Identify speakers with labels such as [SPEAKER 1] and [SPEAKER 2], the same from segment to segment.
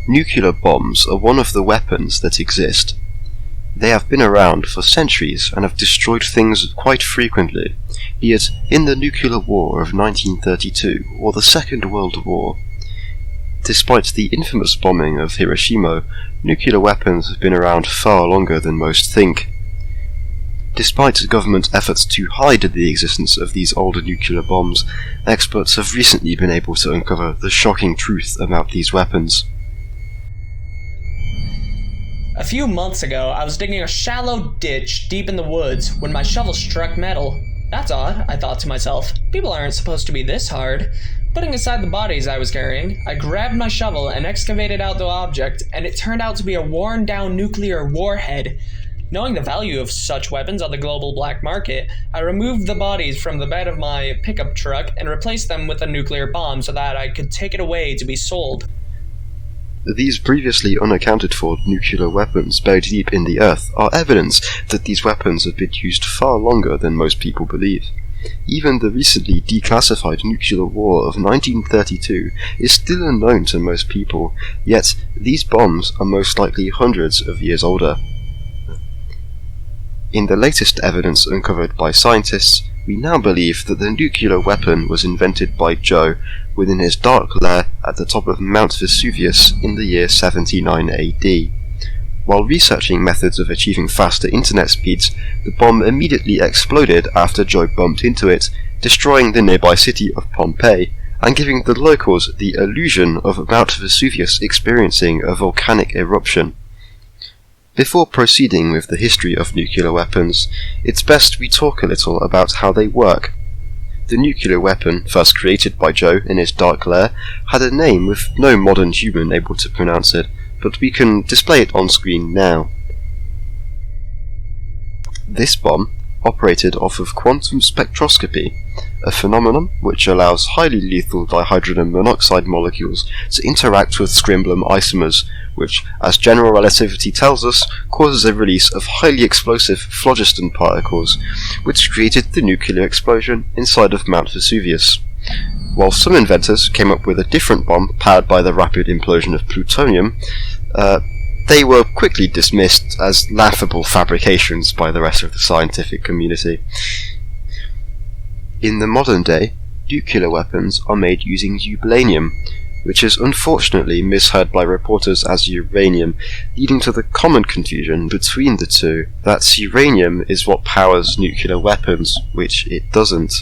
[SPEAKER 1] Nuclear bombs are one of the weapons that exist. They have been around for centuries and have destroyed things quite frequently, be it in the nuclear war of 1932 or the Second World War. Despite the infamous bombing of Hiroshima, nuclear weapons have been around far longer than most think. Despite government efforts to hide the existence of these older nuclear bombs, experts have recently been able to uncover the shocking truth about these weapons.
[SPEAKER 2] A few months ago, I was digging a shallow ditch deep in the woods when my shovel struck metal. That's odd, I thought to myself. People aren't supposed to be this hard. Putting aside the bodies I was carrying, I grabbed my shovel and excavated out the object, and it turned out to be a worn-down nuclear warhead. Knowing the value of such weapons on the global black market, I removed the bodies from the bed of my pickup truck and replaced them with a nuclear bomb so that I could take it away to be sold.
[SPEAKER 1] These previously unaccounted for nuclear weapons buried deep in the earth are evidence that these weapons have been used far longer than most people believe. Even the recently declassified nuclear war of 1932 is still unknown to most people, yet these bombs are most likely hundreds of years older. In the latest evidence uncovered by scientists, we now believe that the nuclear weapon was invented by Joe within his dark lair at the top of Mount Vesuvius in the year 79 AD. While researching methods of achieving faster internet speeds, the bomb immediately exploded after Joe bumped into it, destroying the nearby city of Pompeii and giving the locals the illusion of Mount Vesuvius experiencing a volcanic eruption. Before proceeding with the history of nuclear weapons, it's best we talk a little about how they work. The nuclear weapon, first created by Joe in his dark lair, had a name with no modern human able to pronounce it, but we can display it on screen now. This bomb operated off of quantum spectroscopy, a phenomenon which allows highly lethal dihydrogen monoxide molecules to interact with scrimbulum isomers, which, as general relativity tells us, causes a release of highly explosive phlogiston particles, which created the nuclear explosion inside of Mount Vesuvius. While some inventors came up with a different bomb powered by the rapid implosion of plutonium, they were quickly dismissed as laughable fabrications by the rest of the scientific community. In the modern day, nuclear weapons are made using eublanium, which is unfortunately misheard by reporters as uranium, leading to the common confusion between the two that uranium is what powers nuclear weapons, which it doesn't.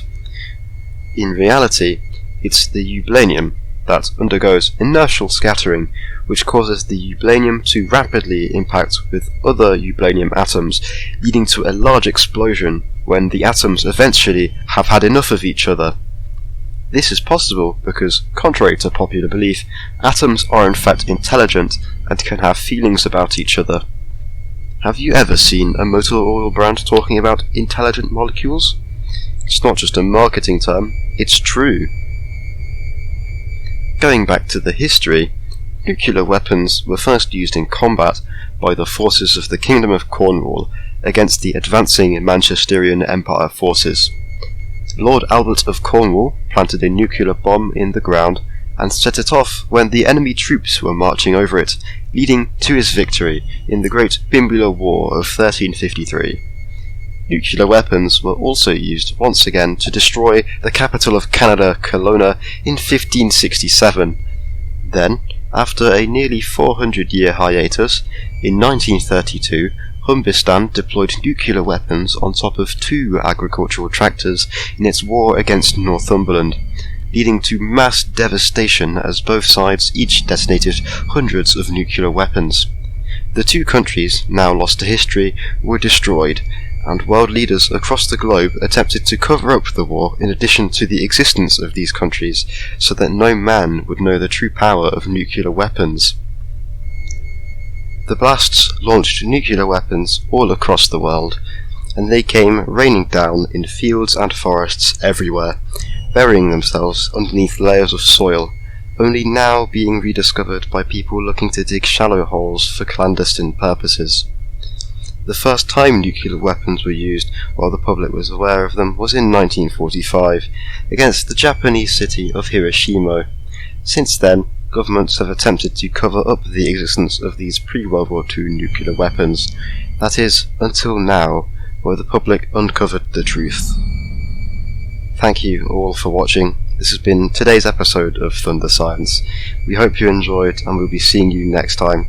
[SPEAKER 1] In reality, it's the eublanium that undergoes inertial scattering, which causes the eublanium to rapidly impact with other eublanium atoms, leading to a large explosion when the atoms eventually have had enough of each other. This is possible because, contrary to popular belief, atoms are in fact intelligent and can have feelings about each other. Have you ever seen a motor oil brand talking about intelligent molecules? It's not just a marketing term, it's true. Going back to the history, nuclear weapons were first used in combat by the forces of the Kingdom of Cornwall against the advancing Manchesterian Empire forces. Lord Albert of Cornwall planted a nuclear bomb in the ground and set it off when the enemy troops were marching over it, leading to his victory in the Great Bimbular War of 1353. Nuclear weapons were also used once again to destroy the capital of Canada, Kelowna, in 1567. Then, after a nearly 400-year hiatus, in 1932, Humbistan deployed nuclear weapons on top of 2 agricultural tractors in its war against Northumberland, leading to mass devastation as both sides each detonated hundreds of nuclear weapons. The 2 countries, now lost to history, were destroyed, and world leaders across the globe attempted to cover up the war in addition to the existence of these countries, so that no man would know the true power of nuclear weapons. The blasts launched nuclear weapons all across the world, and they came raining down in fields and forests everywhere, burying themselves underneath layers of soil, only now being rediscovered by people looking to dig shallow holes for clandestine purposes. The first time nuclear weapons were used while the public was aware of them was in 1945, against the Japanese city of Hiroshima. Since then, governments have attempted to cover up the existence of these pre-World War II nuclear weapons. That is, until now, where the public uncovered the truth. Thank you all for watching. This has been today's episode of Thunder Science. We hope you enjoyed, and we'll be seeing you next time.